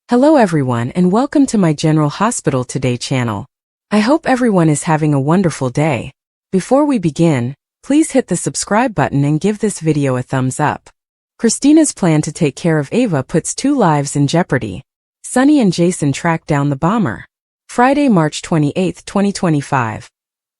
Hello everyone and welcome to my General Hospital Today channel. I hope everyone is having a wonderful day. Before we begin, please hit the subscribe button and give this video a thumbs up. Christina's plan to take care of Ava puts 2 lives in jeopardy. Sunny and Jason track down the bomber. Friday, March 28, 2025.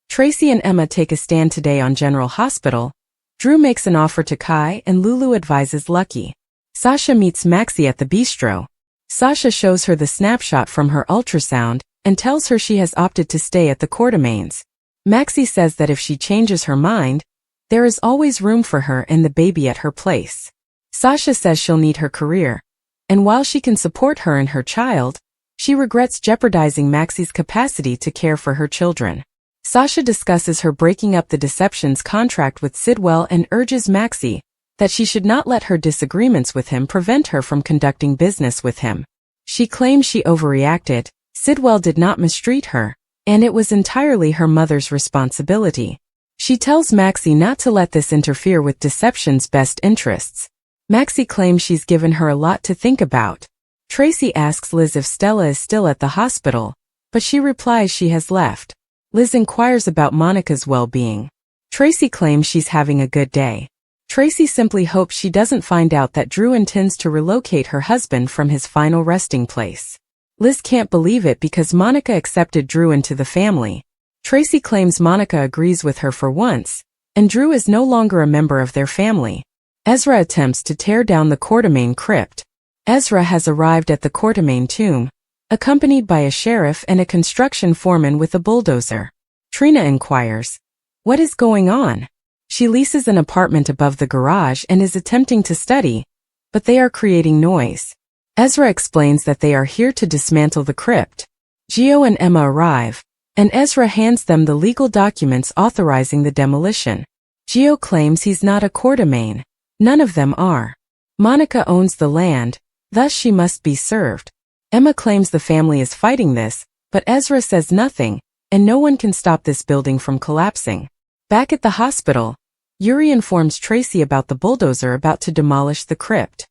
Tracy and Emma take a stand today on General Hospital. Drew makes an offer to Kai and Lulu advises Lucky. Sasha meets Maxie at the bistro. Sasha shows her the snapshot from her ultrasound and tells her she has opted to stay at the Quartermaines. Maxie says that if she changes her mind, there is always room for her and the baby at her place. Sasha says she'll need her career, and while she can support her and her child, she regrets jeopardizing Maxie's capacity to care for her children. Sasha discusses her breaking up the Deception's contract with Sidwell and urges Maxie that she should not let her disagreements with him prevent her from conducting business with him. She claims she overreacted, Sidwell did not mistreat her, and it was entirely her mother's responsibility. She tells Maxie not to let this interfere with Deception's best interests. Maxie claims she's given her a lot to think about. Tracy asks Liz if Stella is still at the hospital, but she replies she has left. Liz inquires about Monica's well-being. Tracy claims she's having a good day. Tracy simply hopes she doesn't find out that Drew intends to relocate her husband from his final resting place. Liz can't believe it because Monica accepted Drew into the family. Tracy claims Monica agrees with her for once, and Drew is no longer a member of their family. Ezra attempts to tear down the Quartermaine crypt. Ezra has arrived at the Quartermaine tomb, accompanied by a sheriff and a construction foreman with a bulldozer. Trina inquires, "What is going on?" She leases an apartment above the garage and is attempting to study, but they are creating noise. Ezra explains that they are here to dismantle the crypt. Gio and Emma arrive, and Ezra hands them the legal documents authorizing the demolition. Gio claims he's not a Quartermaine. None of them are. Monica owns the land, thus she must be served. Emma claims the family is fighting this, but Ezra says nothing, and no one can stop this building from collapsing. Back at the hospital, Yuri informs Tracy about the bulldozer about to demolish the crypt.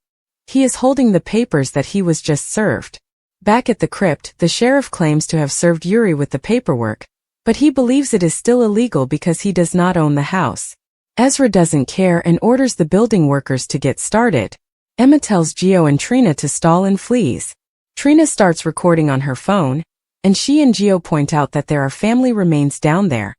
He is holding the papers that he was just served. Back at the crypt, the sheriff claims to have served Yuri with the paperwork, but he believes it is still illegal because he does not own the house. Ezra doesn't care and orders the building workers to get started. Emma tells Gio and Trina to stall and flees. Trina starts recording on her phone, and she and Gio point out that there are family remains down there,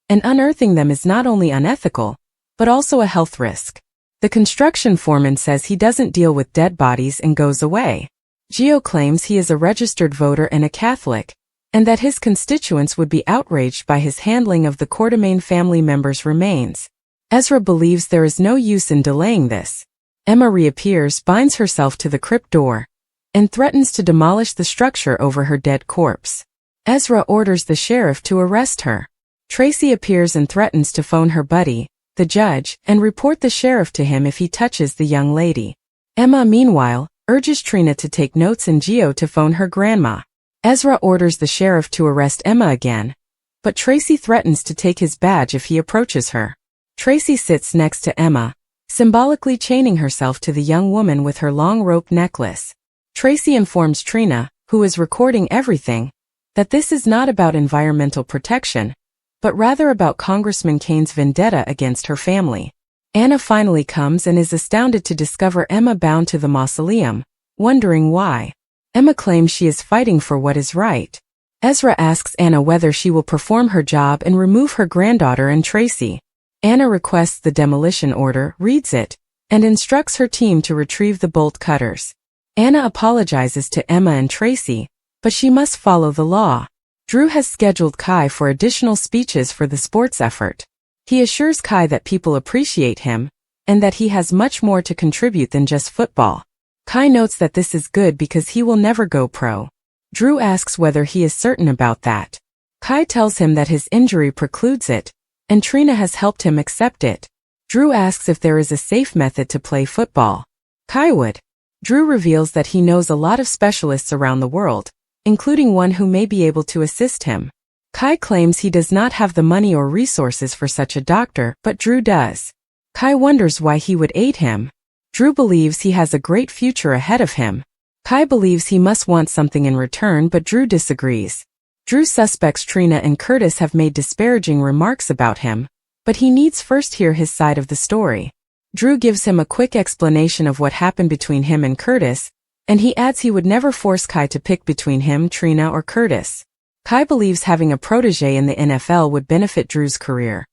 and unearthing them is not only unethical, but also a health risk. The construction foreman says he doesn't deal with dead bodies and goes away. Gio claims he is a registered voter and a Catholic, and that his constituents would be outraged by his handling of the Quartermaine family members' remains. Ezra believes there is no use in delaying this. Emma reappears, binds herself to the crypt door, and threatens to demolish the structure over her dead corpse. Ezra orders the sheriff to arrest her. Tracy appears and threatens to phone her buddy, the judge, and report the sheriff to him if he touches the young lady. Emma, meanwhile, urges Trina to take notes and Gio to phone her grandma. Ezra orders the sheriff to arrest Emma again, but Tracy threatens to take his badge if he approaches her. Tracy sits next to Emma, symbolically chaining herself to the young woman with her long rope necklace. Tracy informs Trina, who is recording everything, that this is not about environmental protection, but rather about Congressman Kane's vendetta against her family. Anna finally comes and is astounded to discover Emma bound to the mausoleum, wondering why. Emma claims she is fighting for what is right. Ezra asks Anna whether she will perform her job and remove her granddaughter and Tracy. Anna requests the demolition order, reads it, and instructs her team to retrieve the bolt cutters. Anna apologizes to Emma and Tracy, but she must follow the law. Drew has scheduled Kai for additional speeches for the sports effort. He assures Kai that people appreciate him, and that he has much more to contribute than just football. Kai notes that this is good because he will never go pro. Drew asks whether he is certain about that. Kai tells him that his injury precludes it, and Trina has helped him accept it. Drew asks if there is a safe method to play football. Kai would. Drew reveals that he knows a lot of specialists around the world, including one who may be able to assist him. Kai claims he does not have the money or resources for such a doctor, but Drew does. Kai wonders why he would aid him. Drew believes he has a great future ahead of him. Kai believes he must want something in return, but Drew disagrees. Drew suspects Trina and Curtis have made disparaging remarks about him, but he needs first hear his side of the story. Drew gives him a quick explanation of what happened between him and Curtis, and he adds he would never force Kai to pick between him, Trina, or Curtis. Kai believes having a protege in the NFL would benefit Drew's career.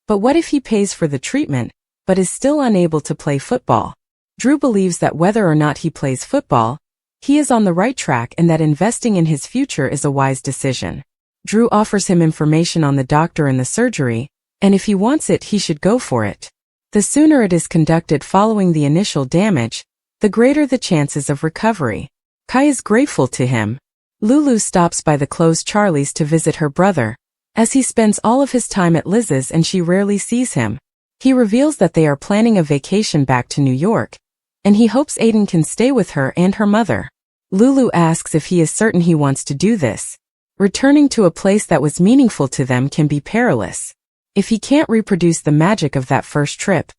But what if he pays for the treatment, but is still unable to play football? Drew believes that whether or not he plays football, he is on the right track and that investing in his future is a wise decision. Drew offers him information on the doctor and the surgery, and if he wants it, he should go for it. The sooner it is conducted following the initial damage, the greater the chances of recovery. Kai is grateful to him. Lulu stops by the closed Charlie's to visit her brother, as he spends all of his time at Liz's and she rarely sees him. He reveals that they are planning a vacation back to New York, and he hopes Aiden can stay with her and her mother. Lulu asks if he is certain he wants to do this. Returning to a place that was meaningful to them can be perilous. If he can't reproduce the magic of that first trip,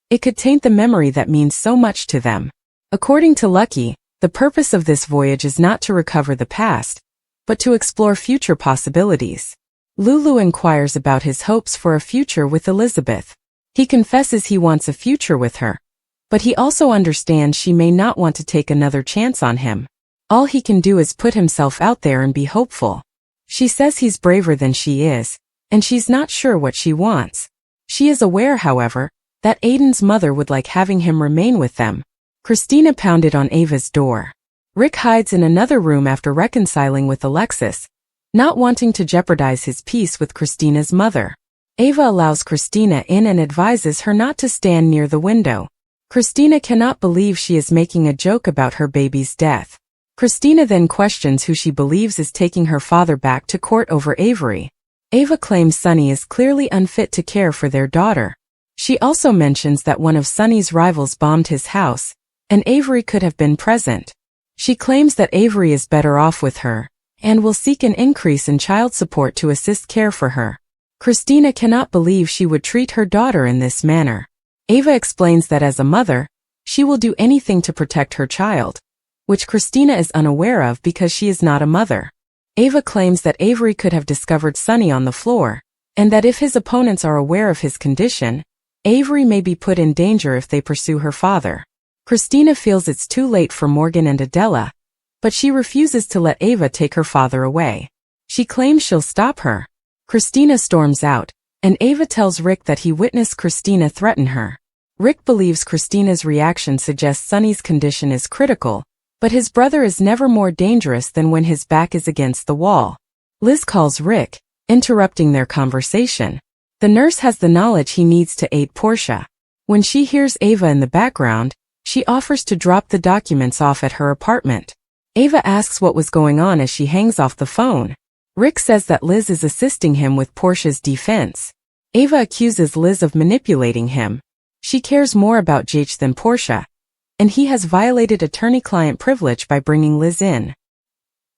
it could taint the memory that means so much to them. According to Lucky, the purpose of this voyage is not to recover the past, but to explore future possibilities. Lulu inquires about his hopes for a future with Elizabeth. He confesses he wants a future with her, but he also understands she may not want to take another chance on him. All he can do is put himself out there and be hopeful. She says he's braver than she is, and she's not sure what she wants. She is aware, however, that Aiden's mother would like having him remain with them. Christina pounded on Ava's door. Rick hides in another room after reconciling with Alexis, not wanting to jeopardize his peace with Christina's mother. Ava allows Christina in and advises her not to stand near the window. Christina cannot believe she is making a joke about her baby's death. Christina then questions who she believes is taking her father back to court over Avery. Ava claims Sonny is clearly unfit to care for their daughter. She also mentions that one of Sonny's rivals bombed his house, and Avery could have been present. She claims that Avery is better off with her, and will seek an increase in child support to assist care for her. Christina cannot believe she would treat her daughter in this manner. Ava explains that as a mother, she will do anything to protect her child, which Christina is unaware of because she is not a mother. Ava claims that Avery could have discovered Sonny on the floor, and that if his opponents are aware of his condition, Avery may be put in danger if they pursue her father. Christina feels it's too late for Morgan and Adela, but she refuses to let Ava take her father away. She claims she'll stop her. Christina storms out, and Ava tells Rick that he witnessed Christina threaten her. Rick believes Christina's reaction suggests Sonny's condition is critical, but his brother is never more dangerous than when his back is against the wall. Liz calls Rick, interrupting their conversation. The nurse has the knowledge he needs to aid Portia. When she hears Ava in the background, she offers to drop the documents off at her apartment. Ava asks what was going on as she hangs off the phone. Rick says that Liz is assisting him with Portia's defense. Ava accuses Liz of manipulating him. She cares more about Jake than Portia, and he has violated attorney-client privilege by bringing Liz in.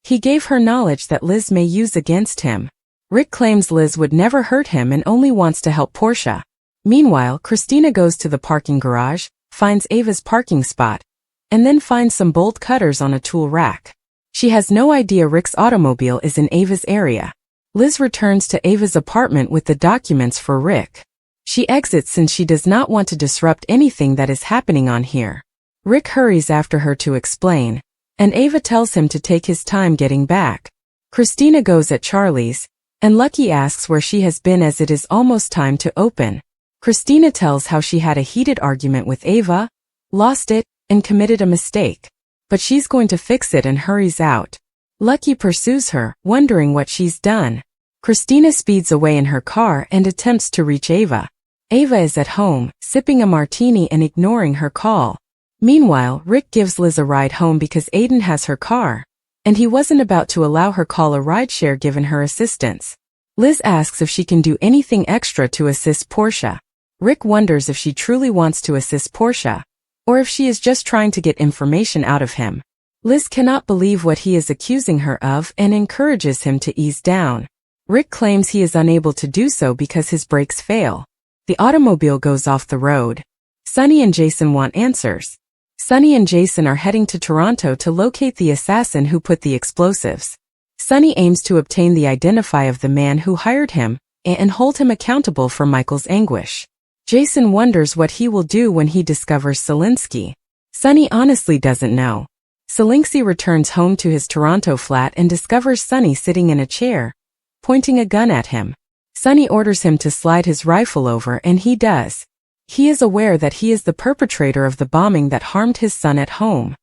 He gave her knowledge that Liz may use against him. Rick claims Liz would never hurt him and only wants to help Portia. Meanwhile, Christina goes to the parking garage, finds Ava's parking spot, and then finds some bolt cutters on a tool rack. She has no idea Rick's automobile is in Ava's area. Liz returns to Ava's apartment with the documents for Rick. She exits since she does not want to disrupt anything that is happening on here. Rick hurries after her to explain, and Ava tells him to take his time getting back. Christina goes at Charlie's, and Lucky asks where she has been as it is almost time to open. Christina tells how she had a heated argument with Ava, lost it, and committed a mistake. But she's going to fix it and hurries out. Lucky pursues her, wondering what she's done. Christina speeds away in her car and attempts to reach Ava. Ava is at home, sipping a martini and ignoring her call. Meanwhile, Rick gives Liz a ride home because Aiden has her car, and he wasn't about to allow her call a rideshare given her assistance. Liz asks if she can do anything extra to assist Portia. Rick wonders if she truly wants to assist Portia, or if she is just trying to get information out of him. Liz cannot believe what he is accusing her of and encourages him to ease down. Rick claims he is unable to do so because his brakes fail. The automobile goes off the road. Sonny and Jason want answers. Sunny and Jason are heading to Toronto to locate the assassin who put the explosives. Sunny aims to obtain the identity of the man who hired him and hold him accountable for Michael's anguish. Jason wonders what he will do when he discovers Selinsky. Sunny honestly doesn't know. Selinsky returns home to his Toronto flat and discovers Sunny sitting in a chair, pointing a gun at him. Sunny orders him to slide his rifle over and he does. He is aware that he is the perpetrator of the bombing that harmed his son at home.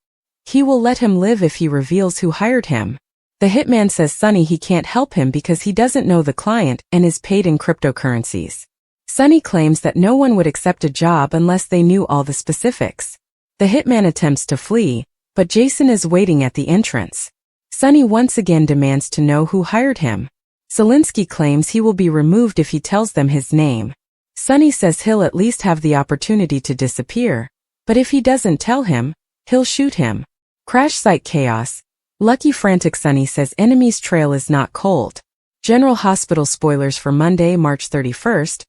He will let him live if he reveals who hired him. The hitman says Sunny he can't help him because he doesn't know the client and is paid in cryptocurrencies. Sunny claims that no one would accept a job unless they knew all the specifics. The hitman attempts to flee, but Jason is waiting at the entrance. Sunny once again demands to know who hired him. Selinsky claims he will be removed if he tells them his name. Sunny says he'll at least have the opportunity to disappear, but if he doesn't tell him, he'll shoot him. Crash site chaos. Lucky frantic Sunny says enemy's trail is not cold. General Hospital spoilers for Monday, March 31st,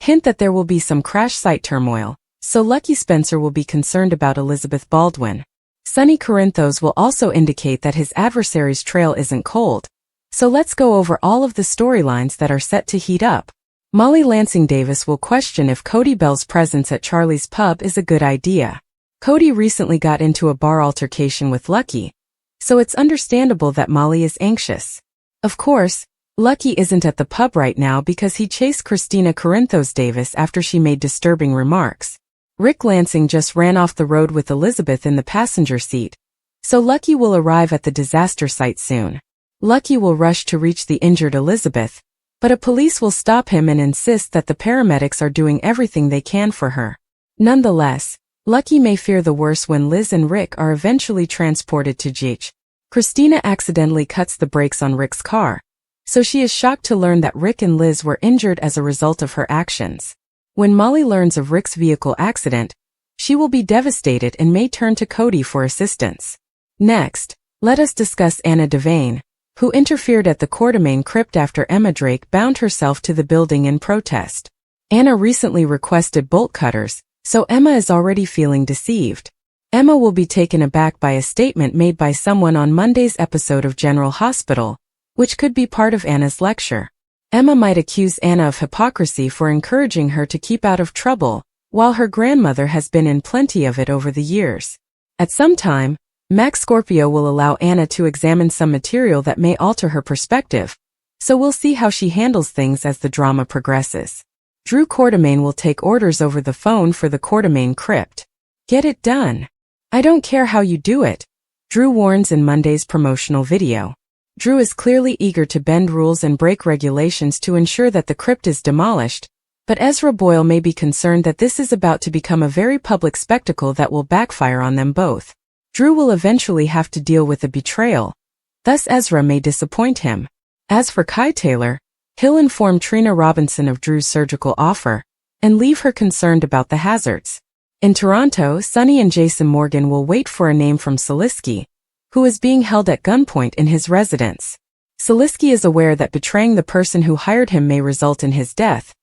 hint that there will be some crash site turmoil, so Lucky Spencer will be concerned about Elizabeth Baldwin. Sunny Corinthos will also indicate that his adversary's trail isn't cold. So let's go over all of the storylines that are set to heat up. Molly Lansing Davis will question if Cody Bell's presence at Charlie's pub is a good idea. Cody recently got into a bar altercation with Lucky, so it's understandable that Molly is anxious. Of course, Lucky isn't at the pub right now because he chased Christina Corinthos Davis after she made disturbing remarks. Rick Lansing just ran off the road with Elizabeth in the passenger seat, so Lucky will arrive at the disaster site soon. Lucky will rush to reach the injured Elizabeth, but a police will stop him and insist that the paramedics are doing everything they can for her. Nonetheless, Lucky may fear the worst when Liz and Rick are eventually transported to GH. Christina accidentally cuts the brakes on Rick's car, so she is shocked to learn that Rick and Liz were injured as a result of her actions. When Molly learns of Rick's vehicle accident, she will be devastated and may turn to Cody for assistance. Next, let us discuss Anna Devane, who interfered at the Quartermain crypt after Emma Drake bound herself to the building in protest. Anna recently requested bolt cutters, so Emma is already feeling deceived. Emma will be taken aback by a statement made by someone on Monday's episode of General Hospital, which could be part of Anna's lecture. Emma might accuse Anna of hypocrisy for encouraging her to keep out of trouble, while her grandmother has been in plenty of it over the years. At some time, Max Scorpio will allow Anna to examine some material that may alter her perspective, so we'll see how she handles things as the drama progresses. Drew Quartermain will take orders over the phone for the Quartermain crypt. Get it done. I don't care how you do it, Drew warns in Monday's promotional video. Drew is clearly eager to bend rules and break regulations to ensure that the crypt is demolished, but Ezra Boyle may be concerned that this is about to become a very public spectacle that will backfire on them both. Drew will eventually have to deal with the betrayal, thus Ezra may disappoint him. As for Kai Taylor, he'll inform Trina Robinson of Drew's surgical offer, and leave her concerned about the hazards. In Toronto, Sunny and Jason Morgan will wait for a name from Selinsky, who is being held at gunpoint in his residence. Selinsky is aware that betraying the person who hired him may result in his death,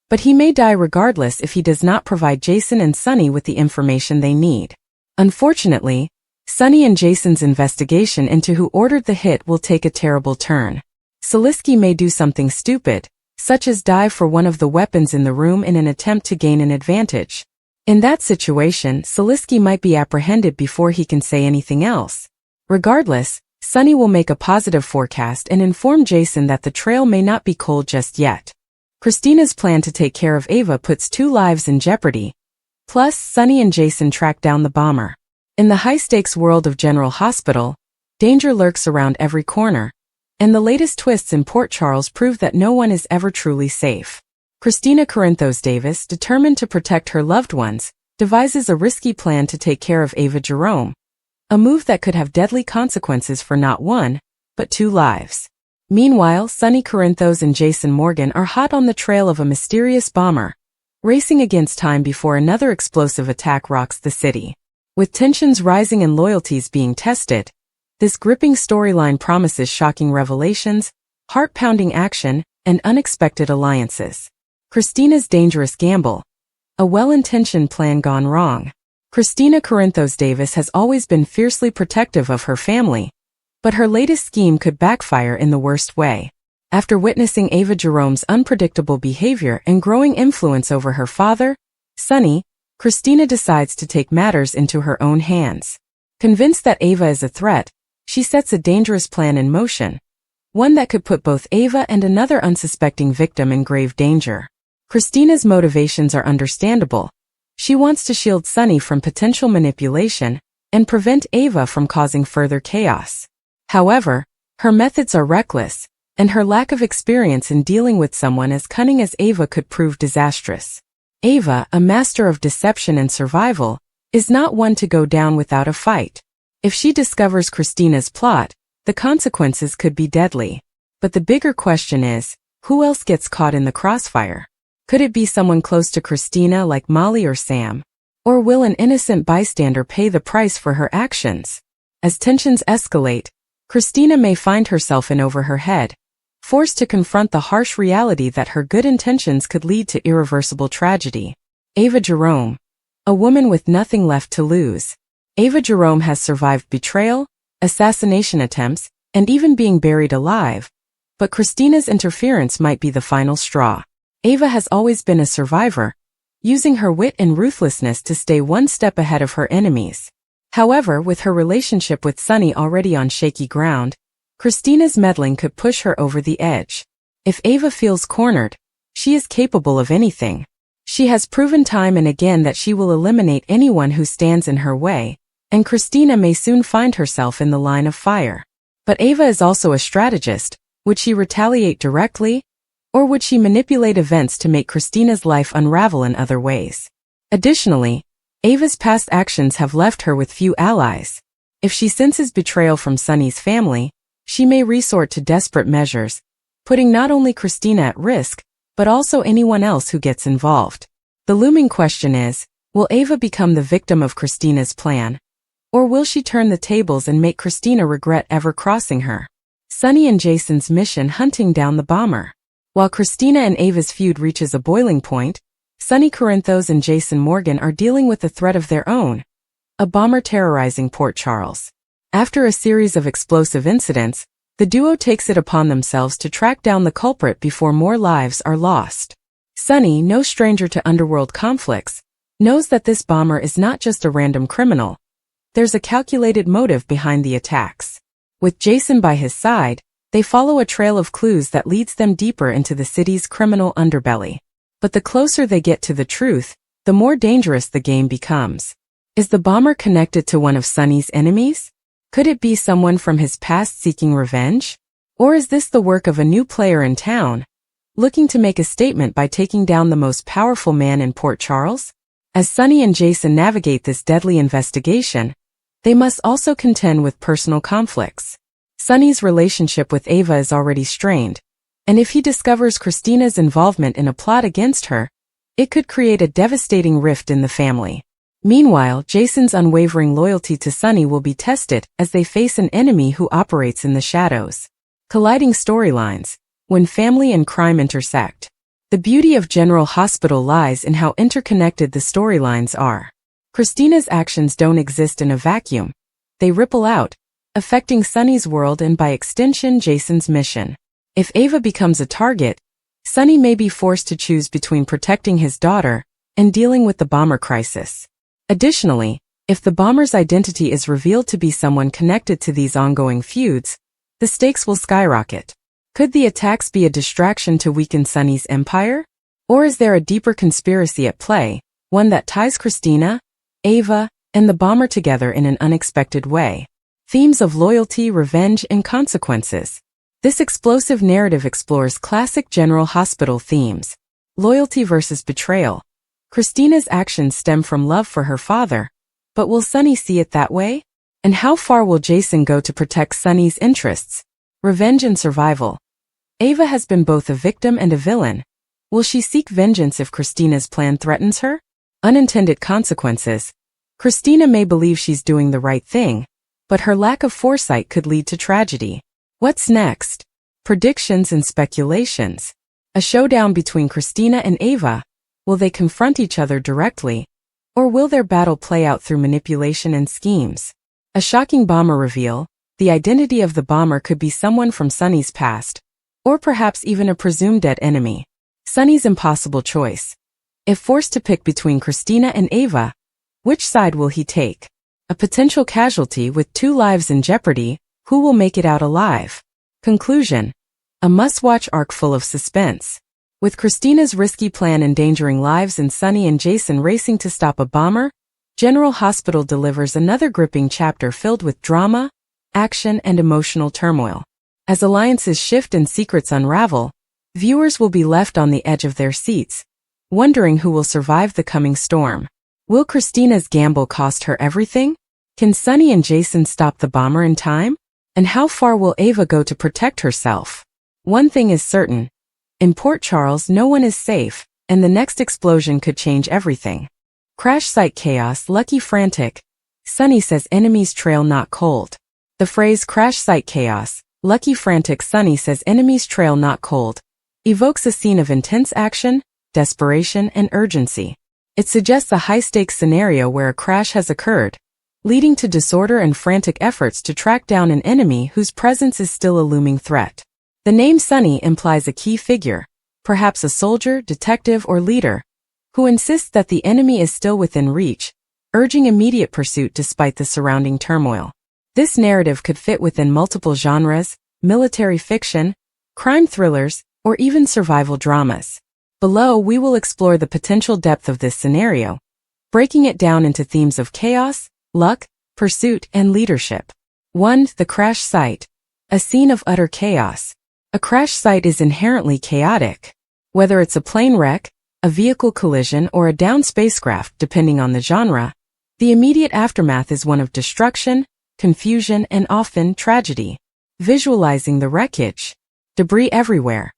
but he may die regardless if he does not provide Jason and Sunny with the information they need. Unfortunately, Sunny and Jason's investigation into who ordered the hit will take a terrible turn. Selinsky may do something stupid, such as dive for one of the weapons in the room in an attempt to gain an advantage. In that situation, Selinsky might be apprehended before he can say anything else. Regardless, Sunny will make a positive forecast and inform Jason that the trail may not be cold just yet. Christina's plan to take care of Ava puts 2 lives in jeopardy. Plus, Sunny and Jason track down the bomber. In the high-stakes world of General Hospital, danger lurks around every corner, and the latest twists in Port Charles prove that no one is ever truly safe. Christina Corinthos Davis, determined to protect her loved ones, devises a risky plan to take care of Ava Jerome, a move that could have deadly consequences for not 1, but 2 lives. Meanwhile, Sunny Corinthos and Jason Morgan are hot on the trail of a mysterious bomber, racing against time before another explosive attack rocks the city. With tensions rising and loyalties being tested, this gripping storyline promises shocking revelations, heart-pounding action, and unexpected alliances. Christina's dangerous gamble. A well-intentioned plan gone wrong. Christina Corinthos Davis has always been fiercely protective of her family, but her latest scheme could backfire in the worst way. After witnessing Ava Jerome's unpredictable behavior and growing influence over her father, Sonny, Christina decides to take matters into her own hands. Convinced that Ava is a threat, she sets a dangerous plan in motion, one that could put both Ava and another unsuspecting victim in grave danger. Christina's motivations are understandable. She wants to shield Sonny from potential manipulation and prevent Ava from causing further chaos. However, her methods are reckless, and her lack of experience in dealing with someone as cunning as Ava could prove disastrous. Ava, a master of deception and survival, is not one to go down without a fight. If she discovers Christina's plot, the consequences could be deadly. But the bigger question is, who else gets caught in the crossfire? Could it be someone close to Christina like Molly or Sam? Or will an innocent bystander pay the price for her actions? As tensions escalate, Christina may find herself in over her head, forced to confront the harsh reality that her good intentions could lead to irreversible tragedy. Ava Jerome, a woman with nothing left to lose. Ava Jerome has survived betrayal, assassination attempts, and even being buried alive, but Christina's interference might be the final straw. Ava has always been a survivor, using her wit and ruthlessness to stay one step ahead of her enemies. However, with her relationship with Sonny already on shaky ground, Christina's meddling could push her over the edge. If Ava feels cornered, she is capable of anything. She has proven time and again that she will eliminate anyone who stands in her way, and Christina may soon find herself in the line of fire. But Ava is also a strategist. Would she retaliate directly? Or would she manipulate events to make Christina's life unravel in other ways? Additionally, Ava's past actions have left her with few allies. If she senses betrayal from Sonny's family, she may resort to desperate measures, putting not only Christina at risk, but also anyone else who gets involved. The looming question is, will Ava become the victim of Christina's plan? Or will she turn the tables and make Christina regret ever crossing her? Sonny and Jason's mission hunting down the bomber. While Christina and Ava's feud reaches a boiling point, Sonny Corinthos and Jason Morgan are dealing with a threat of their own, a bomber terrorizing Port Charles. After a series of explosive incidents, the duo takes it upon themselves to track down the culprit before more lives are lost. Sonny, no stranger to underworld conflicts, knows that this bomber is not just a random criminal. There's a calculated motive behind the attacks. With Jason by his side, they follow a trail of clues that leads them deeper into the city's criminal underbelly. But the closer they get to the truth, the more dangerous the game becomes. Is the bomber connected to one of Sonny's enemies? Could it be someone from his past seeking revenge? Or is this the work of a new player in town, looking to make a statement by taking down the most powerful man in Port Charles? As Sonny and Jason navigate this deadly investigation, they must also contend with personal conflicts. Sonny's relationship with Ava is already strained, and if he discovers Christina's involvement in a plot against her, it could create a devastating rift in the family. Meanwhile, Jason's unwavering loyalty to Sonny will be tested as they face an enemy who operates in the shadows. Colliding storylines, when family and crime intersect. The beauty of General Hospital lies in how interconnected the storylines are. Christina's actions don't exist in a vacuum. They ripple out, affecting Sonny's world and by extension Jason's mission. If Ava becomes a target, Sonny may be forced to choose between protecting his daughter and dealing with the bomber crisis. Additionally, if the bomber's identity is revealed to be someone connected to these ongoing feuds, the stakes will skyrocket. Could the attacks be a distraction to weaken Sonny's empire? Or is there a deeper conspiracy at play, one that ties Christina, Ava, and the bomber together in an unexpected way? Themes of loyalty, revenge, and consequences. This explosive narrative explores classic General Hospital themes. Loyalty versus betrayal. Christina's actions stem from love for her father, but will Sonny see it that way? And how far will Jason go to protect Sonny's interests? Revenge and survival. Ava has been both a victim and a villain. Will she seek vengeance if Christina's plan threatens her? Unintended consequences. Christina may believe she's doing the right thing, but her lack of foresight could lead to tragedy. What's next? Predictions and speculations. A showdown between Christina and Ava. Will they confront each other directly? Or will their battle play out through manipulation and schemes? A shocking bomber reveal: the identity of the bomber could be someone from Sunny's past, or perhaps even a presumed dead enemy. Sunny's impossible choice. If forced to pick between Christina and Ava, which side will he take? A potential casualty with 2 lives in jeopardy, who will make it out alive? Conclusion: a must-watch arc full of suspense. With Christina's risky plan endangering lives and Sunny and Jason racing to stop a bomber, General Hospital delivers another gripping chapter filled with drama, action, and emotional turmoil. As alliances shift and secrets unravel, viewers will be left on the edge of their seats, wondering who will survive the coming storm. Will Christina's gamble cost her everything? Can Sunny and Jason stop the bomber in time? And how far will Ava go to protect herself? One thing is certain: in Port Charles no one is safe, and the next explosion could change everything. Crash site chaos. Lucky frantic. Sunny says enemies trail not cold. The phrase crash site chaos, Lucky frantic. Sunny says enemies trail not cold evokes a scene of intense action, desperation, and urgency. It suggests a high-stakes scenario where a crash has occurred, leading to disorder and frantic efforts to track down an enemy whose presence is still a looming threat. The name Sunny implies a key figure, perhaps a soldier, detective, or leader, who insists that the enemy is still within reach, urging immediate pursuit despite the surrounding turmoil. This narrative could fit within multiple genres: military fiction, crime thrillers, or even survival dramas. Below, we will explore the potential depth of this scenario, breaking it down into themes of chaos, luck, pursuit, and leadership. 1. The crash site. A scene of utter chaos. A crash site is inherently chaotic. Whether it's a plane wreck, a vehicle collision, or a downed spacecraft, depending on the genre, the immediate aftermath is one of destruction, confusion, and often tragedy. Visualizing the wreckage. Debris everywhere.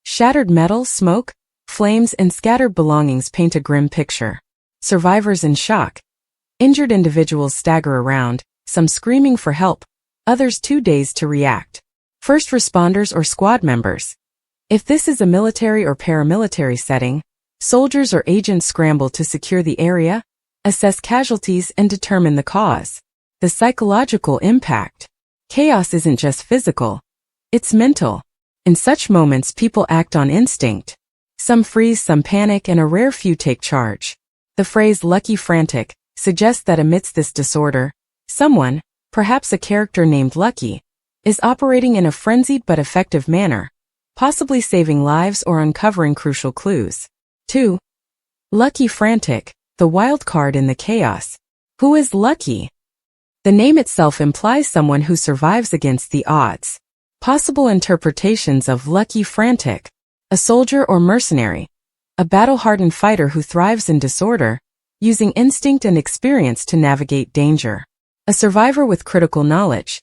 Shattered metal, smoke, flames, and scattered belongings paint a grim picture. Survivors in shock. Injured individuals stagger around, some screaming for help, others too dazed to react. First responders or squad members. If this is a military or paramilitary setting, soldiers or agents scramble to secure the area, assess casualties, and determine the cause. The psychological impact. Chaos isn't just physical, it's mental. In such moments, people act on instinct. Some freeze, some panic, and a rare few take charge. The phrase lucky frantic suggests that amidst this disorder, someone, perhaps a character named Lucky, is operating in a frenzied but effective manner, possibly saving lives or uncovering crucial clues. 2. Lucky frantic, the wild card in the chaos. Who is Lucky? The name itself implies someone who survives against the odds. Possible interpretations of lucky frantic: a soldier or mercenary, a battle-hardened fighter who thrives in disorder, using instinct and experience to navigate danger. A survivor with critical knowledge.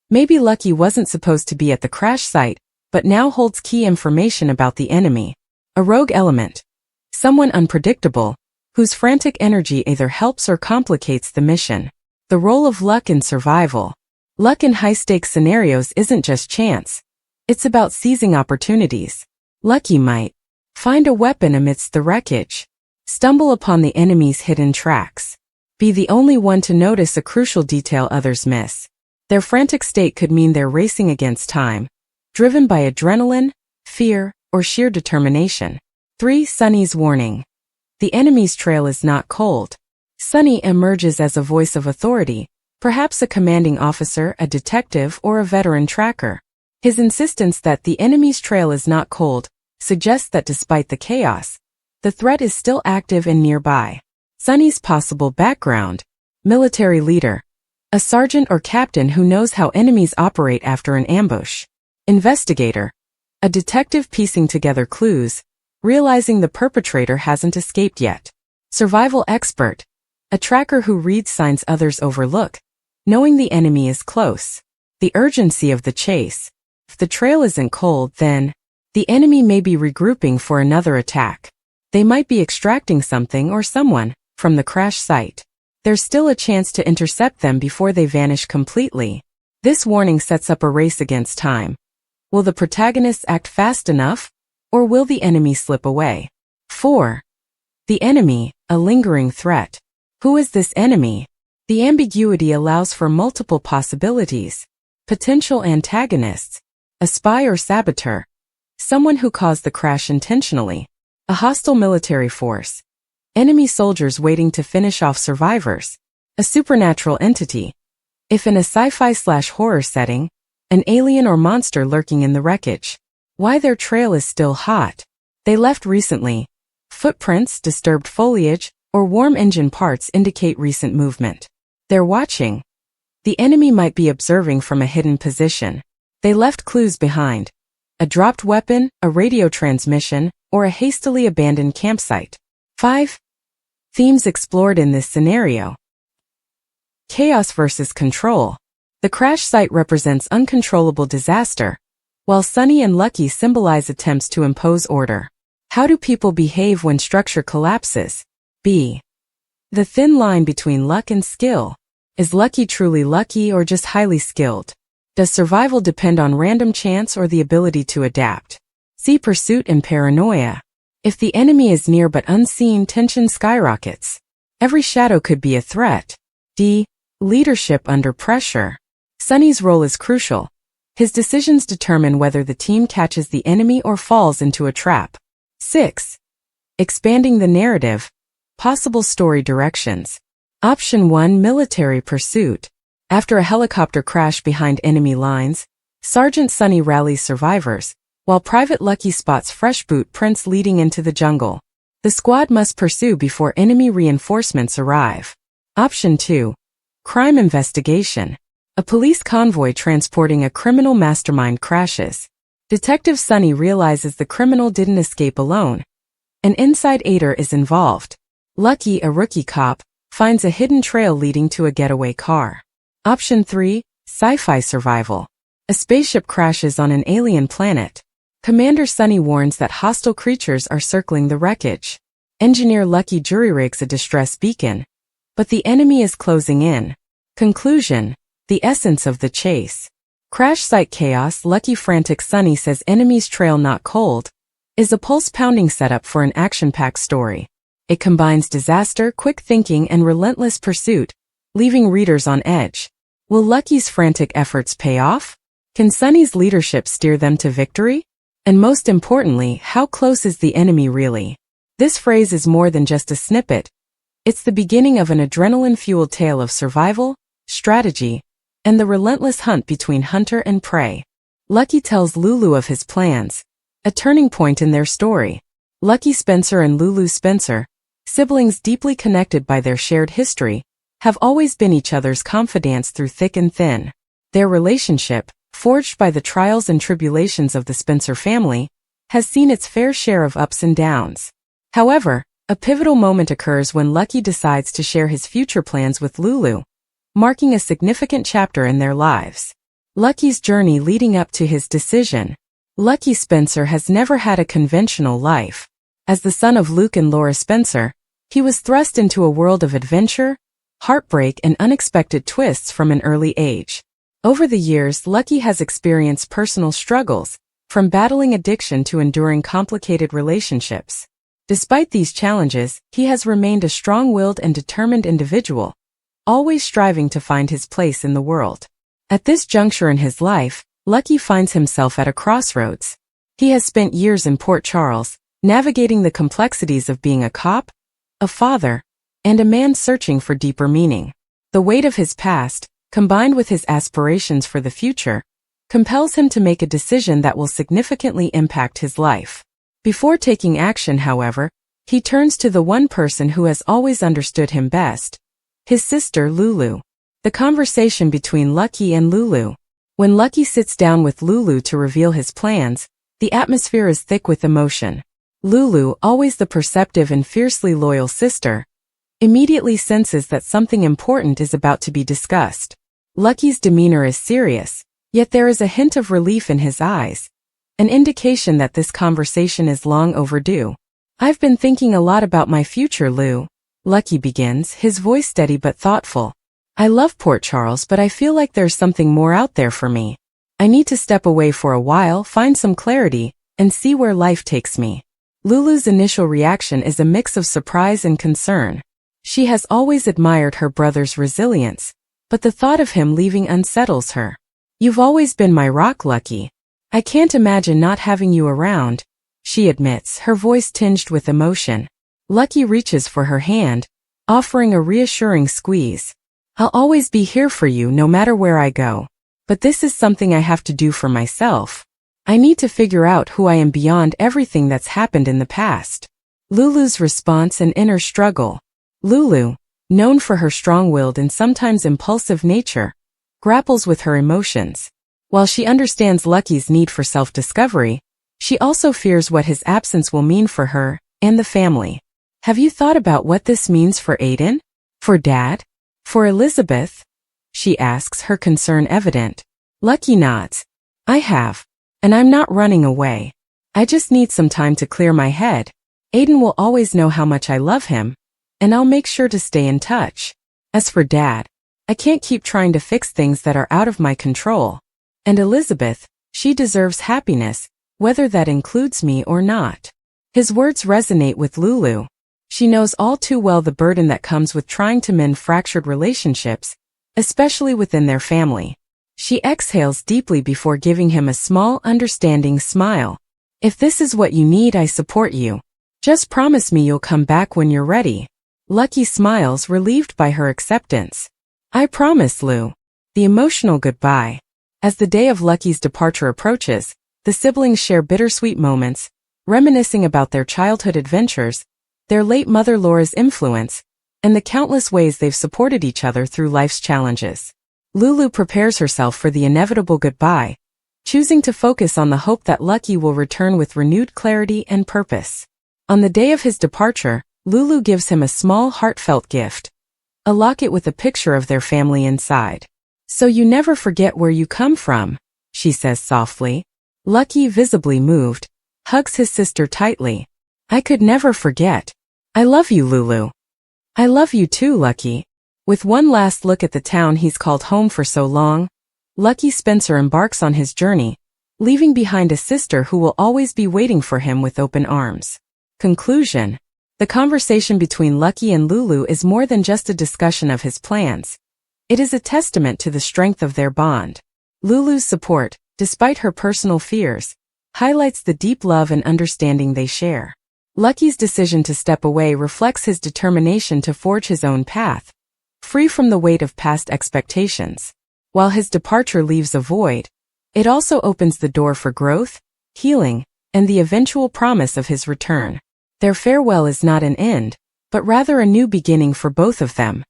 Maybe Lucky wasn't supposed to be at the crash site, but now holds key information about the enemy. A rogue element. Someone unpredictable, whose frantic energy either helps or complicates the mission. The role of luck in survival. Luck in high-stakes scenarios isn't just chance. It's about seizing opportunities. Lucky might find a weapon amidst the wreckage, stumble upon the enemy's hidden tracks, be the only one to notice a crucial detail others miss. Their frantic state could mean they're racing against time, driven by adrenaline, fear, or sheer determination. 3. Sunny's warning. The enemy's trail is not cold. Sunny emerges as a voice of authority, perhaps a commanding officer, a detective, or a veteran tracker. His insistence that the enemy's trail is not cold suggests that despite the chaos, the threat is still active and nearby. Sunny's possible background. Military leader. A sergeant or captain who knows how enemies operate after an ambush. Investigator. A detective piecing together clues, realizing the perpetrator hasn't escaped yet. Survival expert. A tracker who reads signs others overlook, knowing the enemy is close. The urgency of the chase. If the trail isn't cold, then the enemy may be regrouping for another attack. They might be extracting something or someone from the crash site. There's still a chance to intercept them before they vanish completely. This warning sets up a race against time. Will the protagonists act fast enough, or will the enemy slip away? 4. The enemy, a lingering threat. Who is this enemy? The ambiguity allows for multiple possibilities. Potential antagonists. A spy or saboteur. Someone who caused the crash intentionally. A hostile military force. Enemy soldiers waiting to finish off survivors. A supernatural entity. If in a sci-fi/horror setting, an alien or monster lurking in the wreckage. Why their trail is still hot. They left recently. Footprints, disturbed foliage, or warm engine parts indicate recent movement. They're watching. The enemy might be observing from a hidden position. They left clues behind. A dropped weapon, a radio transmission, or a hastily abandoned campsite. 5. Themes explored in this scenario. Chaos versus control. The crash site represents uncontrollable disaster, while Sunny and Lucky symbolize attempts to impose order. How do people behave when structure collapses? B. The thin line between luck and skill. Is Lucky truly lucky or just highly skilled? Does survival depend on random chance or the ability to adapt? C. Pursuit and paranoia. If the enemy is near but unseen, tension skyrockets. Every shadow could be a threat. D. Leadership under pressure. Sunny's role is crucial. His decisions determine whether the team catches the enemy or falls into a trap. 6. Expanding the narrative. Possible story directions. Option 1. Military pursuit. After a helicopter crash behind enemy lines, Sergeant Sunny rallies survivors, while Private Lucky spots fresh boot prints leading into the jungle. The squad must pursue before enemy reinforcements arrive. Option 2. Crime investigation. A police convoy transporting a criminal mastermind crashes. Detective Sunny realizes the criminal didn't escape alone. An inside aider is involved. Lucky, a rookie cop, finds a hidden trail leading to a getaway car. Option 3. Sci-fi survival. A spaceship crashes on an alien planet. Commander Sunny warns that hostile creatures are circling the wreckage. Engineer Lucky jury-rigs a distress beacon, but the enemy is closing in. Conclusion. The essence of the chase. Crash site chaos. Lucky frantic Sunny says enemy's trail not cold is a pulse-pounding setup for an action-packed story. It combines disaster, quick thinking, and relentless pursuit, leaving readers on edge. Will Lucky's frantic efforts pay off? Can Sunny's leadership steer them to victory? And most importantly, how close is the enemy really? This phrase is more than just a snippet. It's the beginning of an adrenaline-fueled tale of survival, strategy, and the relentless hunt between hunter and prey. Lucky tells Lulu of his plans, a turning point in their story. Lucky Spencer and Lulu Spencer, siblings deeply connected by their shared history, have always been each other's confidants through thick and thin. Their relationship, forged by the trials and tribulations of the Spencer family, has seen its fair share of ups and downs. However, a pivotal moment occurs when Lucky decides to share his future plans with Lulu, marking a significant chapter in their lives. Lucky's journey leading up to his decision. Lucky Spencer has never had a conventional life. As the son of Luke and Laura Spencer, he was thrust into a world of adventure, heartbreak, and unexpected twists from an early age. Over the years, Lucky has experienced personal struggles, from battling addiction to enduring complicated relationships. Despite these challenges, he has remained a strong-willed and determined individual, always striving to find his place in the world. At this juncture in his life, Lucky finds himself at a crossroads. He has spent years in Port Charles, navigating the complexities of being a cop, a father, and a man searching for deeper meaning. The weight of his past, combined with his aspirations for the future, compels him to make a decision that will significantly impact his life. Before taking action, however, he turns to the one person who has always understood him best, his sister Lulu. The conversation between Lucky and Lulu. When Lucky sits down with Lulu to reveal his plans, the atmosphere is thick with emotion. Lulu, always the perceptive and fiercely loyal sister, immediately senses that something important is about to be discussed. Lucky's demeanor is serious, yet there is a hint of relief in his eyes, an indication that this conversation is long overdue. "I've been thinking a lot about my future, Lou," Lucky begins, his voice steady but thoughtful. "I love Port Charles, but I feel like there's something more out there for me. I need to step away for a while, find some clarity, and see where life takes me." Lulu's initial reaction is a mix of surprise and concern. She has always admired her brother's resilience, but the thought of him leaving unsettles her. You've always been my rock, Lucky. I can't imagine not having you around, she admits, her voice tinged with emotion. Lucky reaches for her hand, offering a reassuring squeeze. I'll always be here for you no matter where I go. But this is something I have to do for myself. I need to figure out who I am beyond everything that's happened in the past. Lulu's response and inner struggle. Lulu, known for her strong-willed and sometimes impulsive nature, grapples with her emotions. While she understands Lucky's need for self-discovery, she also fears what his absence will mean for her and the family. Have you thought about what this means for Aiden? For Dad? For Elizabeth? She asks, her concern evident. Lucky nods. I have. And I'm not running away. I just need some time to clear my head. Aiden will always know how much I love him, and I'll make sure to stay in touch. As for Dad, I can't keep trying to fix things that are out of my control. And Elizabeth, she deserves happiness, whether that includes me or not. His words resonate with Lulu. She knows all too well the burden that comes with trying to mend fractured relationships, especially within their family. She exhales deeply before giving him a small, understanding smile. If this is what you need, I support you. Just promise me you'll come back when you're ready. Lucky smiles, relieved by her acceptance. I promise, Lou. The emotional goodbye. As the day of Lucky's departure approaches, the siblings share bittersweet moments, reminiscing about their childhood adventures, their late mother Laura's influence, and the countless ways they've supported each other through life's challenges. Lulu prepares herself for the inevitable goodbye, choosing to focus on the hope that Lucky will return with renewed clarity and purpose. On the day of his departure, Lulu gives him a small heartfelt gift, a locket with a picture of their family inside. So you never forget where you come from, she says softly. Lucky, visibly moved, hugs his sister tightly. I could never forget. I love you, Lulu. I love you too, Lucky. With one last look at the town he's called home for so long, Lucky Spencer embarks on his journey, leaving behind a sister who will always be waiting for him with open arms. Conclusion. The conversation between Lucky and Lulu is more than just a discussion of his plans. It is a testament to the strength of their bond. Lulu's support, despite her personal fears, highlights the deep love and understanding they share. Lucky's decision to step away reflects his determination to forge his own path, free from the weight of past expectations. While his departure leaves a void, it also opens the door for growth, healing, and the eventual promise of his return. Their farewell is not an end, but rather a new beginning for both of them.